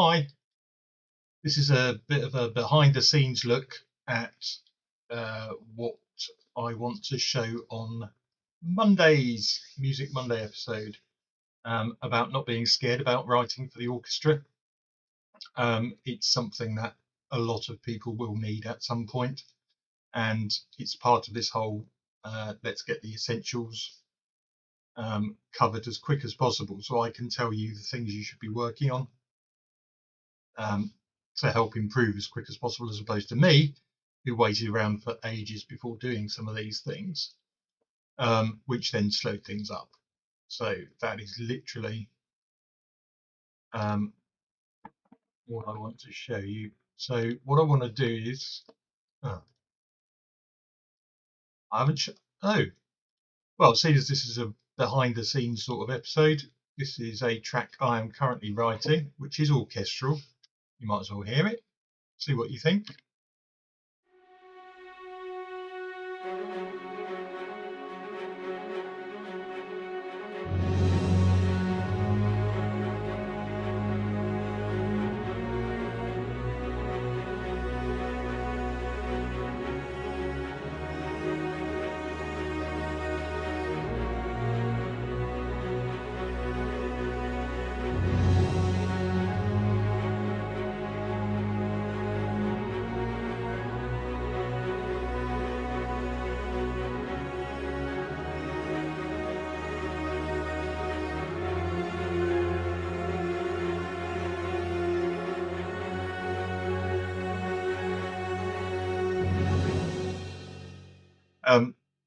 Hi, this is a bit of a behind the scenes look at what I want to show on Monday's Music Monday episode about not being scared about writing for the orchestra. It's something that a lot of people will need at some point, and it's part of this whole let's get the essentials covered as quick as possible so I can tell you the things you should be working on. To help improve as quick as possible, as opposed to me, who waited around for ages before doing some of these things, which then slowed things up. So that is literally what I want to show you. So what I want to do is, I haven't. Oh, well, seeing as this is a behind-the-scenes sort of episode, this is a track I am currently writing, which is orchestral. You might as well hear it, see what you think.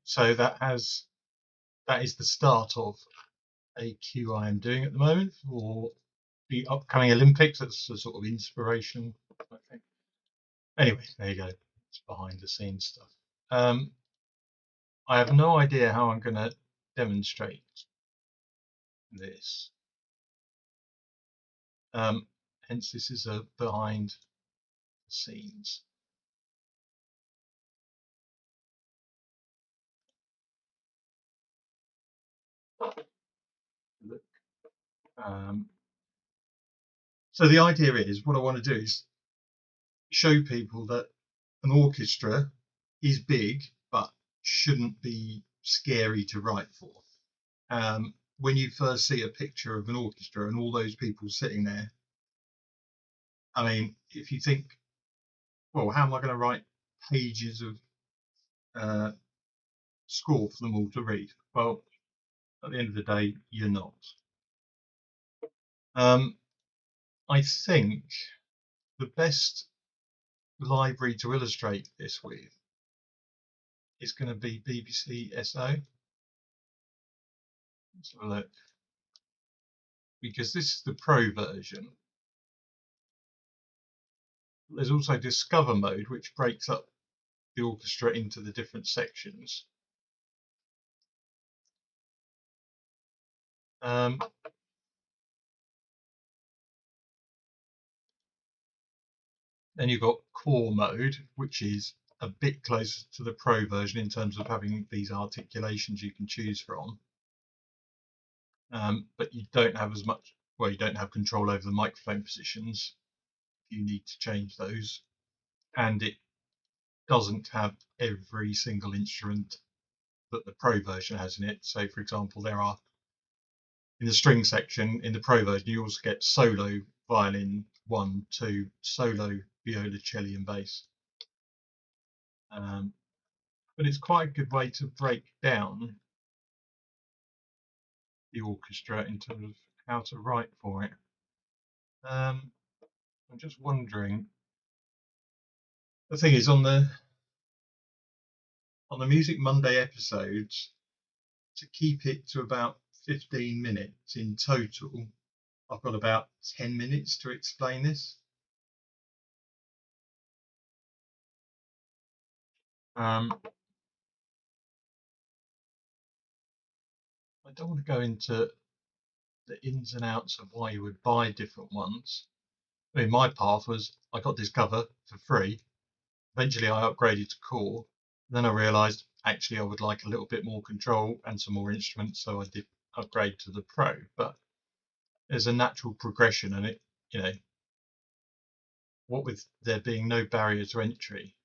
So that is the start of a cue I am doing at the moment for the upcoming Olympics. That's a sort of inspiration, I think. Anyway, there you go. It's behind the scenes stuff. I have no idea how I'm going to demonstrate this. Hence, this is a behind the scenes. Look. So the idea is, what I want to do is show people that an orchestra is big, but shouldn't be scary to write for. When you first see a picture of an orchestra and all those people sitting there, I mean, if you think, well, how am I going to write pages of score for them all to read? Well, at the end of the day, you're not. I think the best library to illustrate this with is going to be BBC SO. Let's have a look. Because this is the pro version. There's also Discover mode, which breaks up the orchestra into the different sections. Then you've got core mode, which is a bit closer to the pro version in terms of having these articulations you can choose from. But you don't have as much, well, you don't have control over the microphone positions. You need to change those. And it doesn't have every single instrument that the pro version has in it. So, for example, there are, in the string section, in the pro version, you also get solo violin 1, 2, solo viola, cello, and bass. But it's quite a good way to break down the orchestra in terms of how to write for it. I'm just wondering. The thing is, on the Music Monday episodes, to keep it to about 15 minutes in total, I've got about 10 minutes to explain this. I don't want to go into the ins and outs of why you would buy different ones. I mean, my path was I got Discover for free. Eventually, I upgraded to Core. Then I realised actually I would like a little bit more control and some more instruments, so I did upgrade to the Pro. But there's a natural progression, and it, what with there being no barrier to entry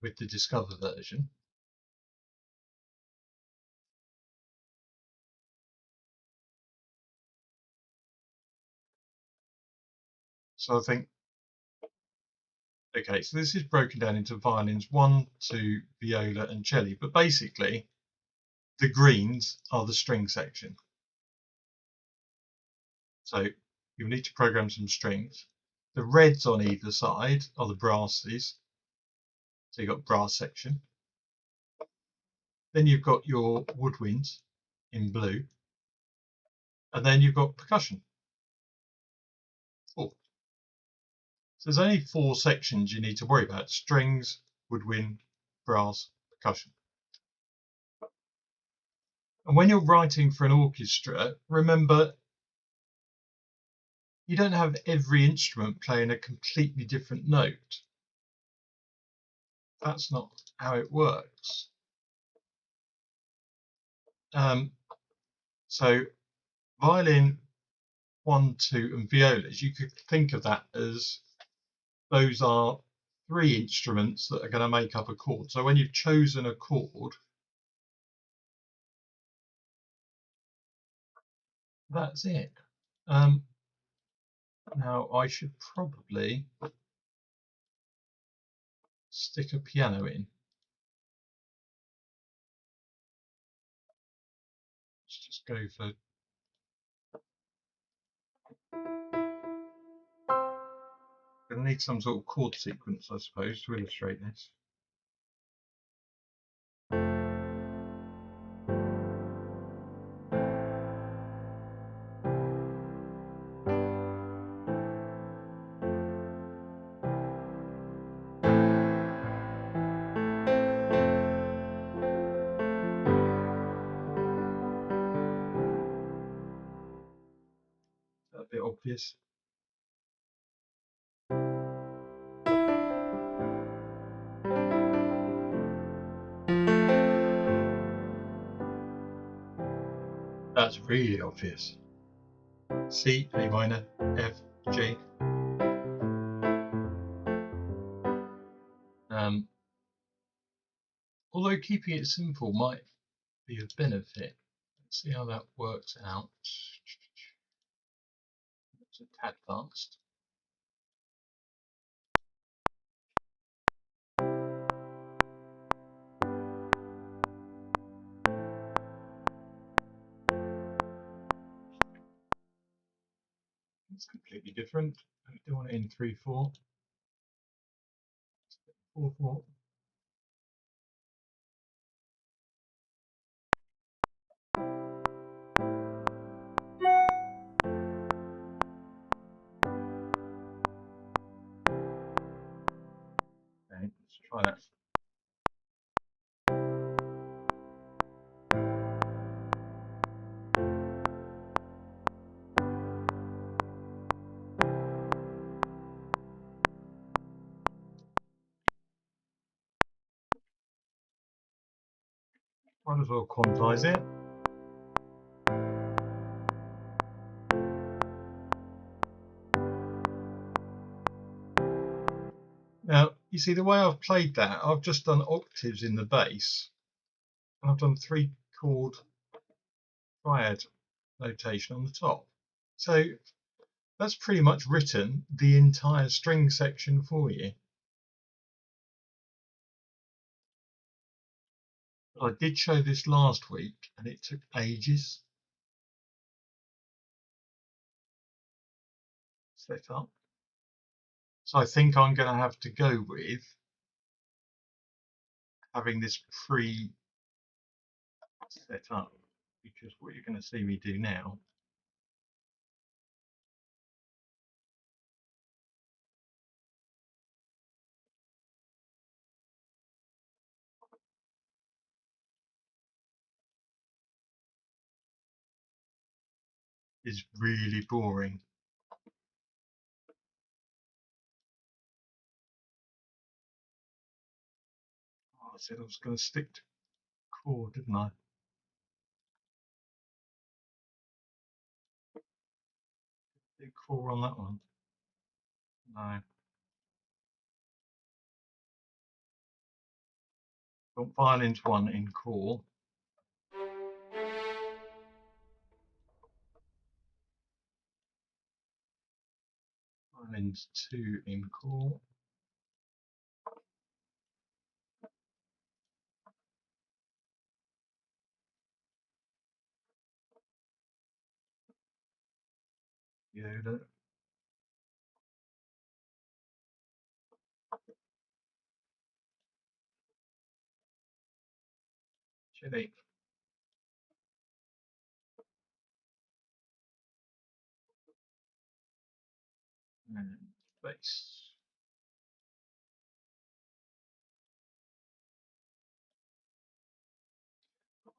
with the Discover version. So I think, okay, so this is broken down into violins 1, 2, viola and cello, but basically the greens are the string section. So you'll need to program some strings. The reds on either side are the brasses. So you've got brass section. Then you've got your woodwinds in blue. And then you've got percussion. Oh. So there's only 4 sections you need to worry about: strings, woodwind, brass, percussion. And when you're writing for an orchestra, remember, you don't have every instrument playing a completely different note. That's not how it works. So violin 1, 2 and violas, you could think of that as those are 3 instruments that are going to make up a chord. So when you've chosen a chord, that's it. Now I should probably stick a piano in. Let's just go for, going to need some sort of chord sequence, I suppose, to illustrate this. That's a bit obvious. That's really obvious. C, A minor, F, G. Although keeping it simple might be of benefit. Let's see how that works out. It's a tad fast. It's completely different. I don't want it in 3/4. 4/4. Okay, let's try that. Might as well quantize it. Now, you see the way I've played that, I've just done octaves in the bass, and I've done 3-chord triad notation on the top. So that's pretty much written the entire string section for you. I did show this last week and it took ages to set up. So I think I'm going to have to go with having this pre set up, because what you're going to see me do now is really boring. Oh, I said I was going to stick to chord, didn't I? Big chord on that one. No. Got violins 1 in core. Violins 2 in core. Viola. Cello. And bass.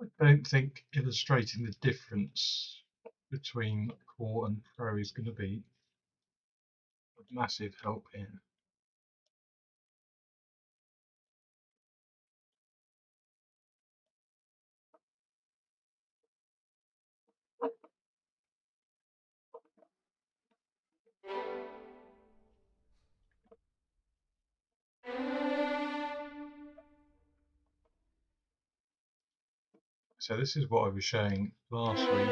I don't think illustrating the difference between core and pro is going to be a massive help here. So this is what I was showing last week.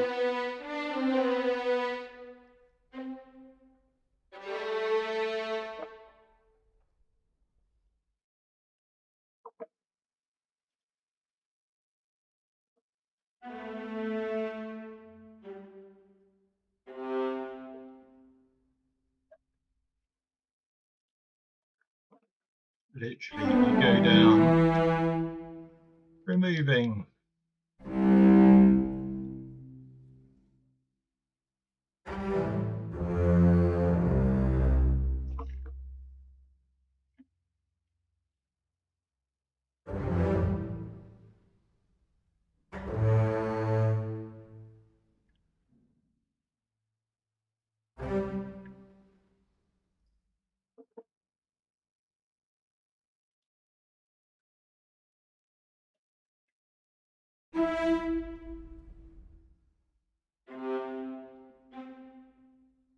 Literally, you go down, removing.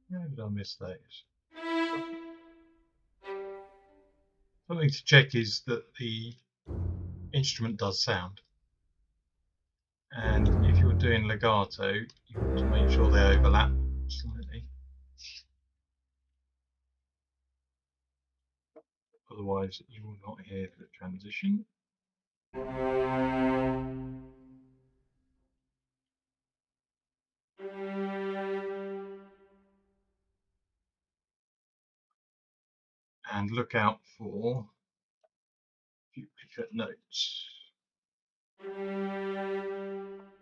Where did I miss those? Something to check is that the instrument does sound. And if you're doing legato, you want to make sure they overlap slightly. Otherwise, you will not hear the transition. And look out for duplicate notes,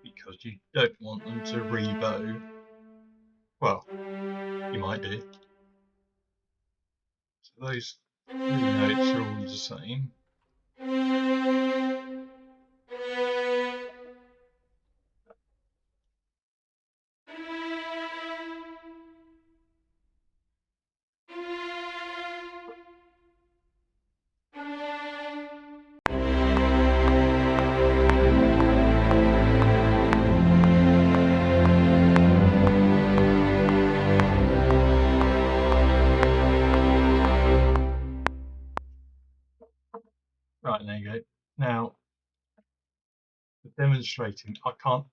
because you don't want them to rebow. Well, you might do. So those 3 notes are all the same. Right, there you go. Now, for demonstrating, I can't.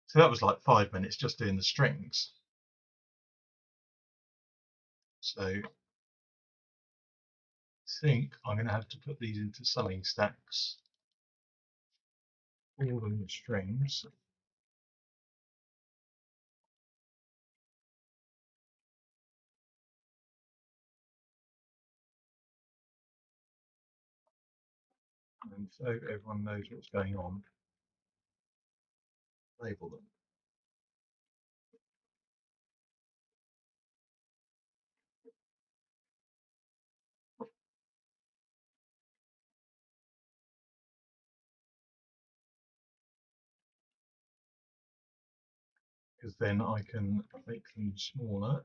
So that was like 5 minutes just doing the strings. So I think I'm going to have to put these into summing stacks. All of the strings. And so everyone knows what's going on, label them. Because then I can make them smaller.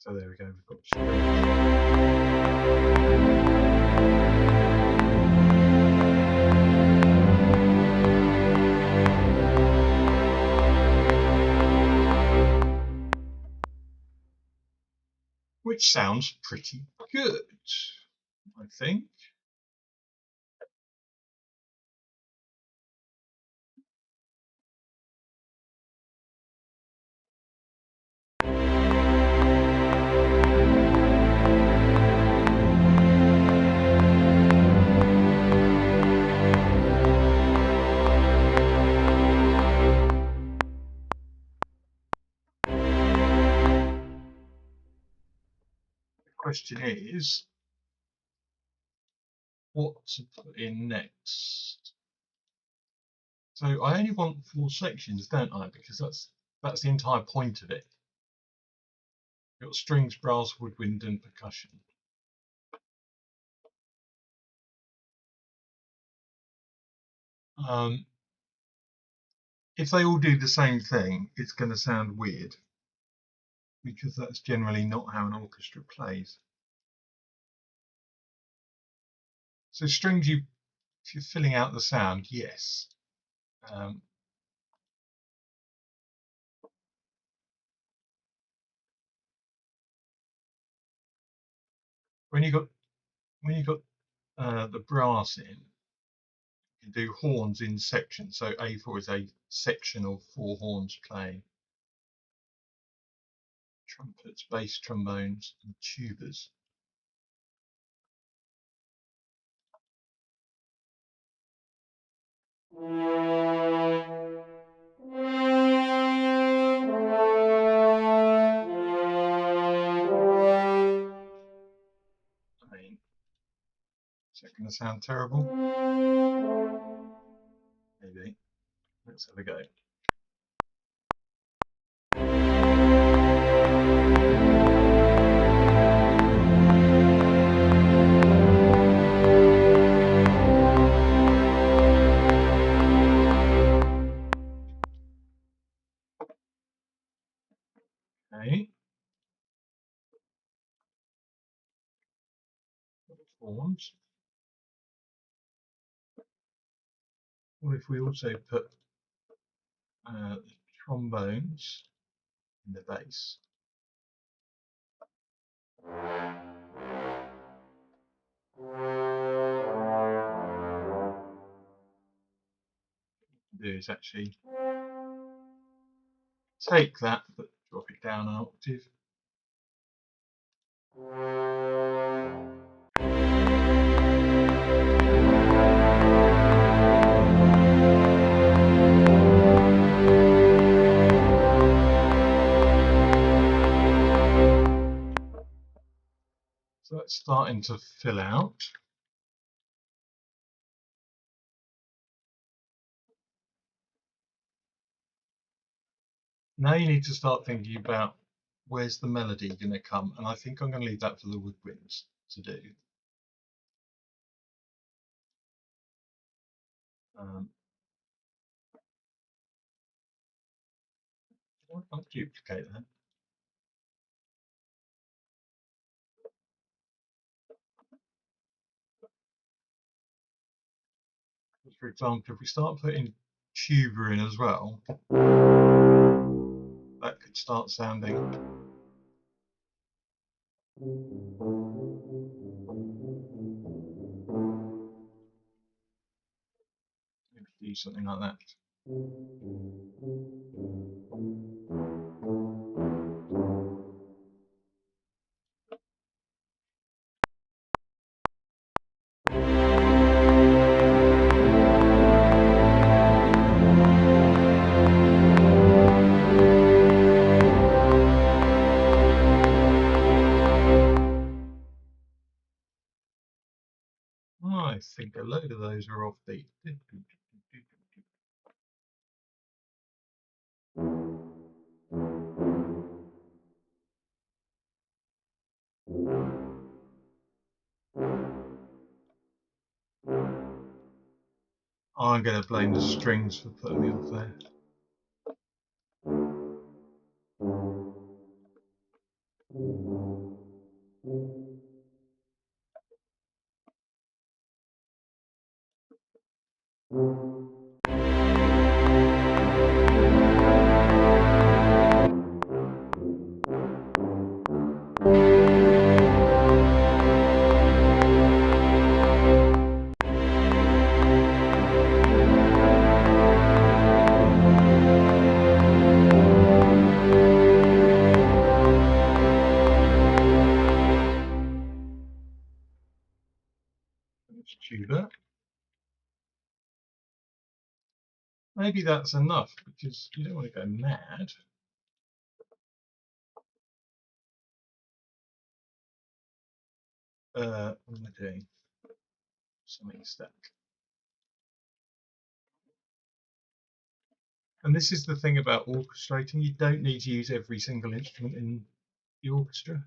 So there we go, we've got strings. Which sounds pretty good, I think. The question is, what to put in next? So I only want 4 sections, don't I? Because that's the entire point of it. You've got strings, brass, woodwind, and percussion. If they all do the same thing, it's going to sound weird, because that's generally not how an orchestra plays. So strings, if you're filling out the sound, yes. When you got the brass in, you do horns in sections. So A4 is a section of 4 horns playing. Trumpets, bass, trombones, and tubas. I mean, is that going to sound terrible? Maybe. Let's have a go. Okay. Horns. What if we also put trombones in the bass? Do is actually take that but drop it down an octave. So that's starting to fill out. Now you need to start thinking about where's the melody going to come, and I think I'm going to leave that for the woodwinds to do. I'll duplicate that. For example, if we start putting tuba in as well, that could start sounding. Maybe do something like that. I think a load of those are offbeat. I'm going to blame the strings for putting me off there. Tuba. Maybe that's enough because you don't want to go mad. What am I doing? Something stuck. And this is the thing about orchestrating. You don't need to use every single instrument in the orchestra.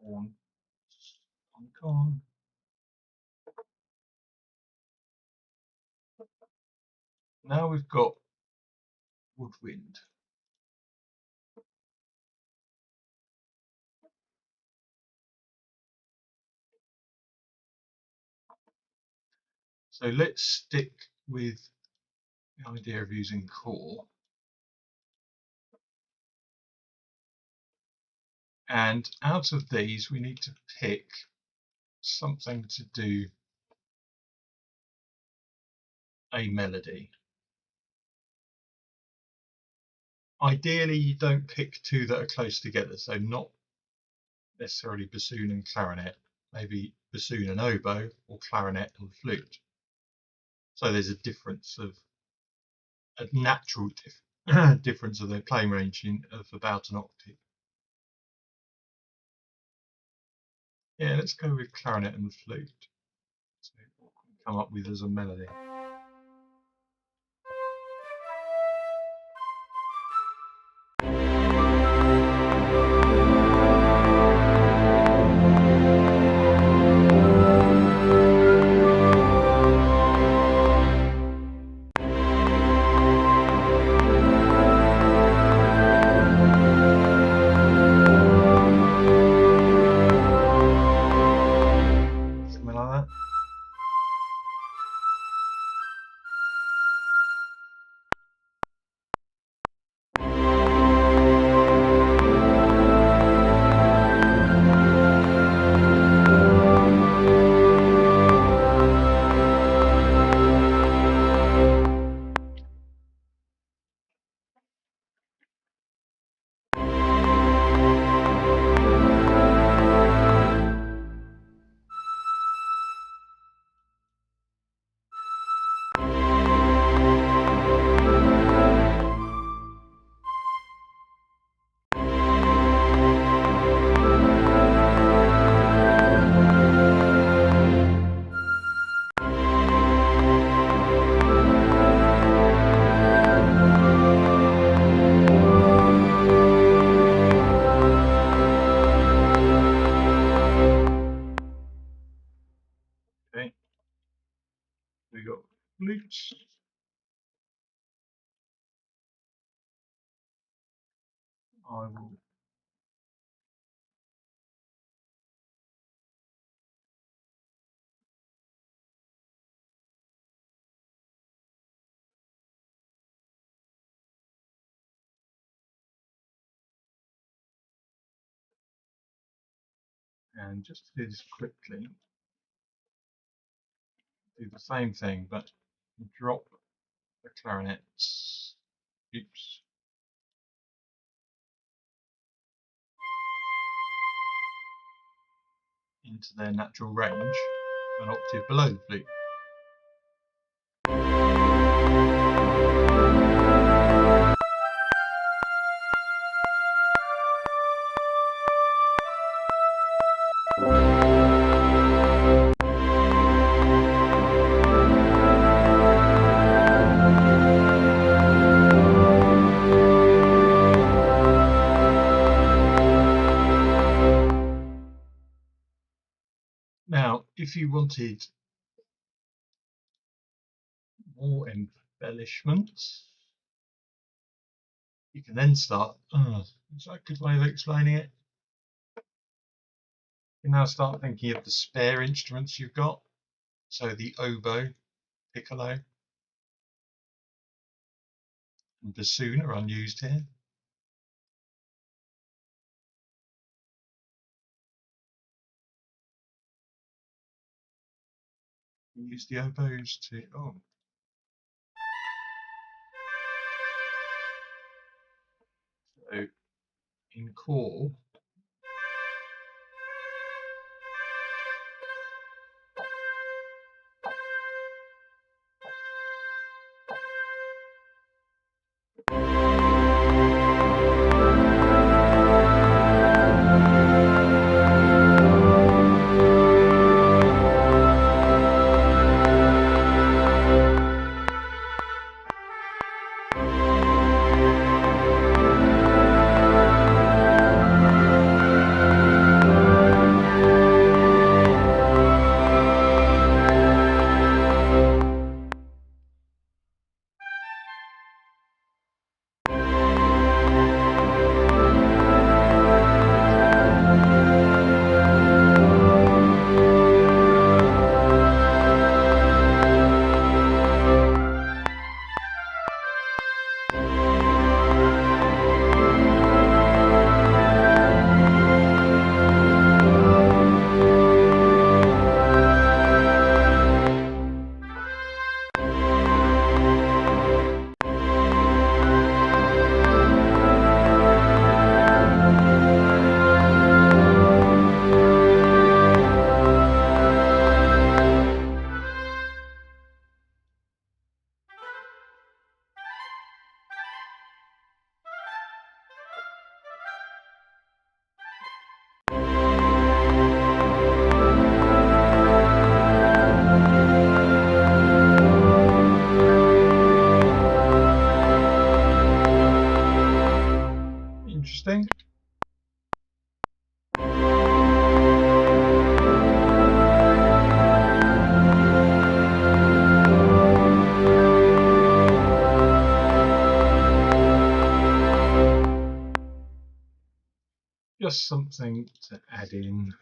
Horn. On. Now we've got woodwind. So let's stick with the idea of using core. And out of these, we need to pick something to do a melody. Ideally, you don't pick two that are close together, so not necessarily bassoon and clarinet, maybe bassoon and oboe, or clarinet and flute. So there's a difference of a natural difference of their playing range of about an octave. Yeah, let's go with clarinet and flute. So what can we come up with as a melody? Something like that. Okay, we got flutes. I will and just to do this quickly, do the same thing, but drop the clarinets. Oops. Into their natural range, an octave below the flute. Now, if you wanted more embellishments, you can then start. Is that a good way of explaining it? You now start thinking of the spare instruments you've got. So the oboe, piccolo, and bassoon are unused here. You use the oboes to. So in call, interesting. Just something to add in.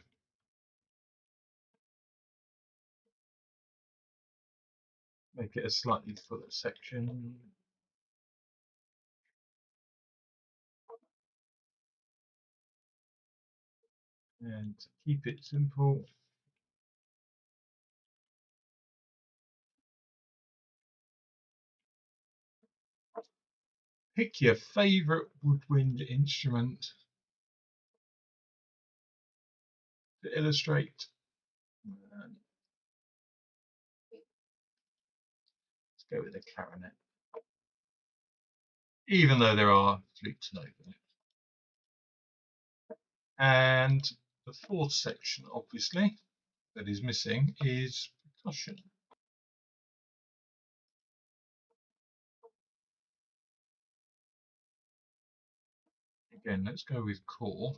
Make it a slightly fuller section. And to keep it simple, pick your favourite woodwind instrument to illustrate. Let's go with a clarinet, even though there are flutes and oboe. And the fourth section, obviously, that is missing is percussion. Again, let's go with core.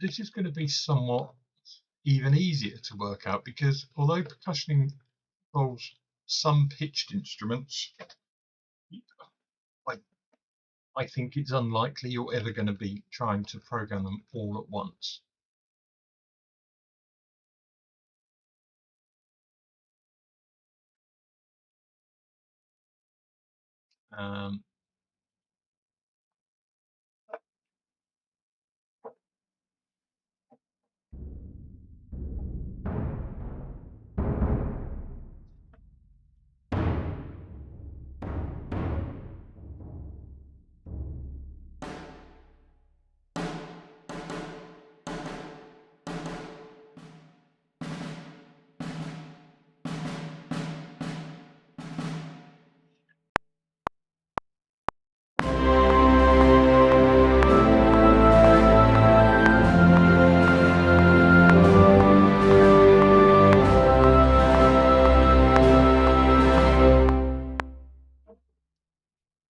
This is going to be somewhat even easier to work out because although percussion involves some pitched instruments, I think it's unlikely you're ever going to be trying to program them all at once.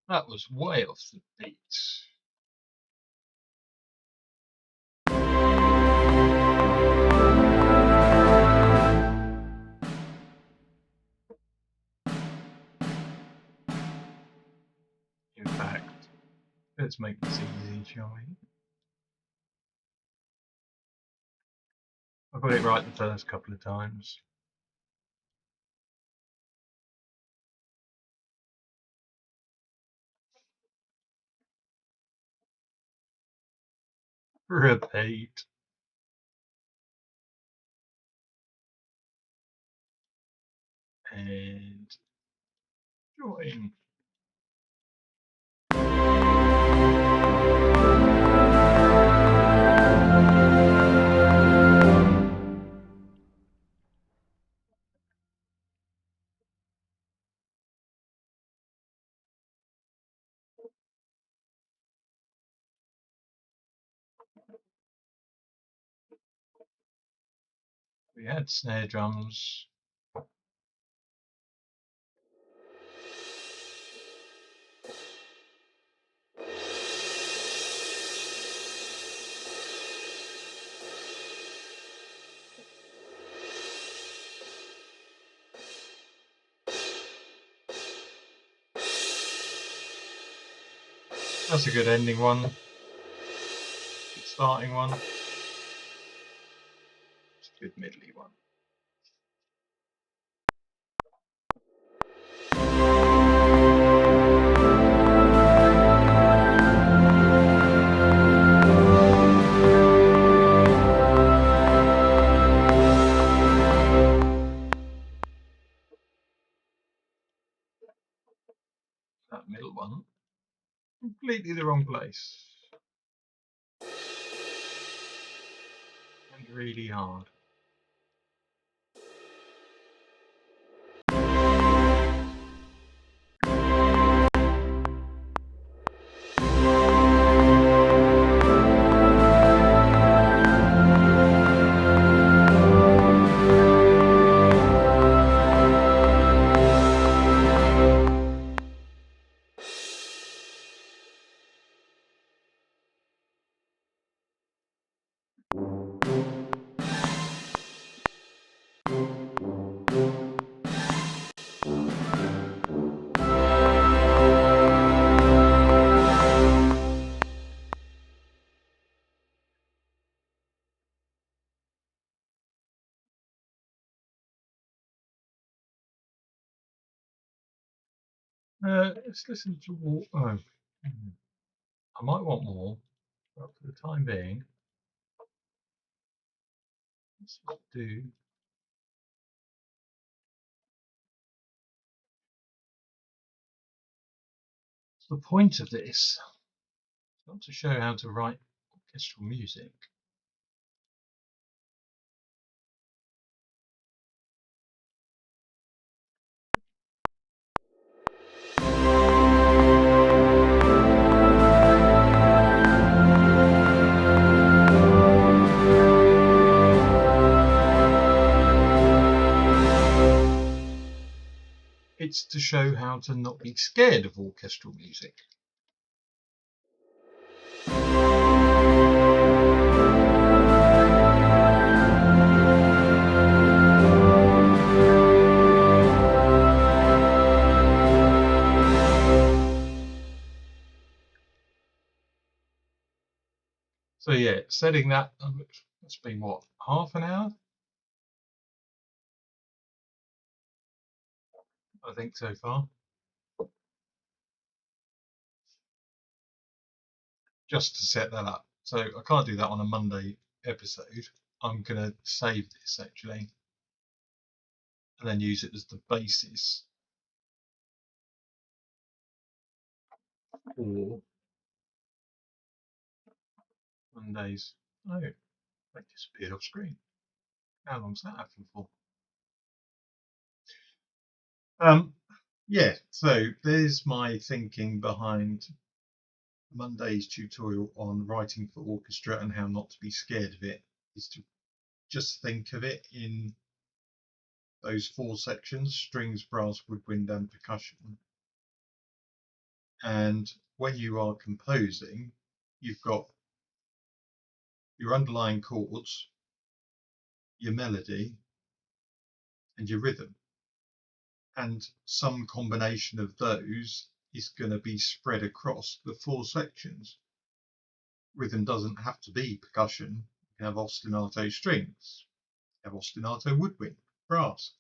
That was way off the beat. Let's make this easy, shall we? I got it right the first couple of times. Repeat. And join. We had snare drums. That's a good ending one. Good starting one. It's a good middly one. That middle one, completely the wrong place. And really hard. Let's listen to what. Oh, I might want more, but for the time being, let's just do. The point of this is not to show how to write orchestral music. It's to show how to not be scared of orchestral music. So yeah, setting that, it's been what, half an hour? I think so far. Just to set that up. So I can't do that on a Monday episode. I'm going to save this actually and then use it as the basis for Monday's. Oh, that disappeared off screen. How long's that happened for? Yeah, so there's my thinking behind Monday's tutorial on writing for orchestra and how not to be scared of it, is to just think of it in those four sections: strings, brass, woodwind and percussion. And when you are composing, you've got your underlying chords, your melody and your rhythm, and some combination of those is going to be spread across the 4 sections. Rhythm doesn't have to be percussion. You can have ostinato strings, you have ostinato woodwind, brass,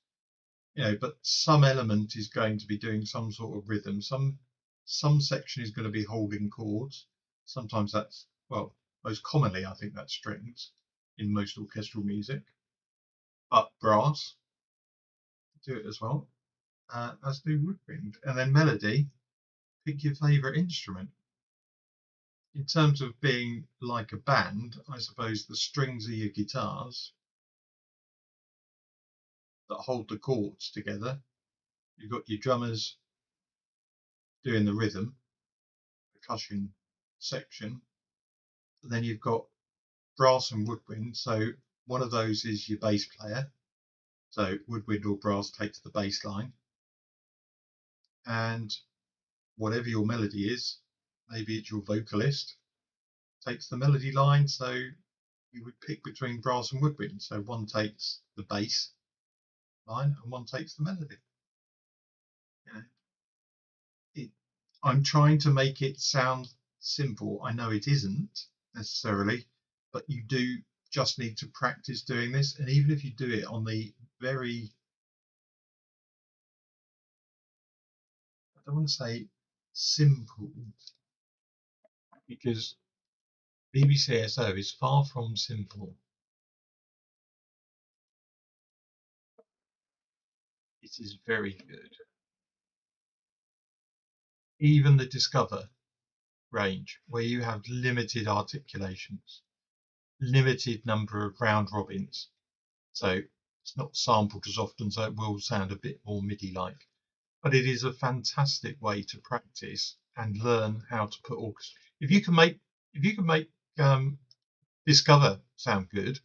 but some element is going to be doing some sort of rhythm. Some section is going to be holding chords. Sometimes that's, well, most commonly I think that's strings in most orchestral music, but brass do it as well, as do woodwind. And then melody, pick your favorite instrument. In terms of being like a band, I suppose the strings are your guitars that hold the chords together. You've got your drummers doing the rhythm, percussion section. And then you've got brass and woodwind. So one of those is your bass player. So woodwind or brass takes the bass line. And whatever your melody is, maybe it's your vocalist, takes the melody line. So you would pick between brass and woodwind. So one takes the bass line and one takes the melody. I'm trying to make it sound simple. I know it isn't necessarily, but you do just need to practice doing this. And even if you do it on the very, I don't want to say simple, because BBCSO is far from simple. It is very good. Even the Discover range, where you have limited articulations, limited number of round robins, so it's not sampled as often, so it will sound a bit more MIDI-like. But it is a fantastic way to practice and learn how to put orchestra. If you can make Discover sound good,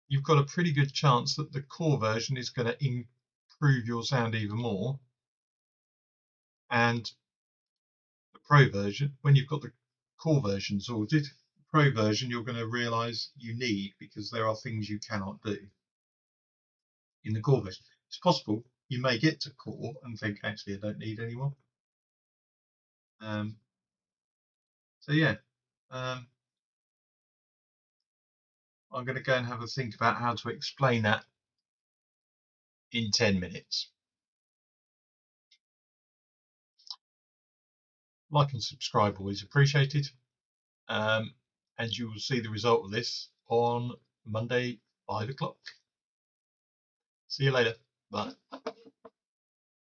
you've got a pretty good chance that the core version is going to improve your sound even more. And the pro version, when you've got the core version sorted, the pro version you're going to realize you need, because there are things you cannot do in the core version. It's possible you may get to core and think, actually, I don't need any more. So yeah, I'm going to go and have a think about how to explain that in 10 minutes. Like and subscribe always appreciated. And you will see the result of this on Monday, 5 o'clock. See you later. Bye.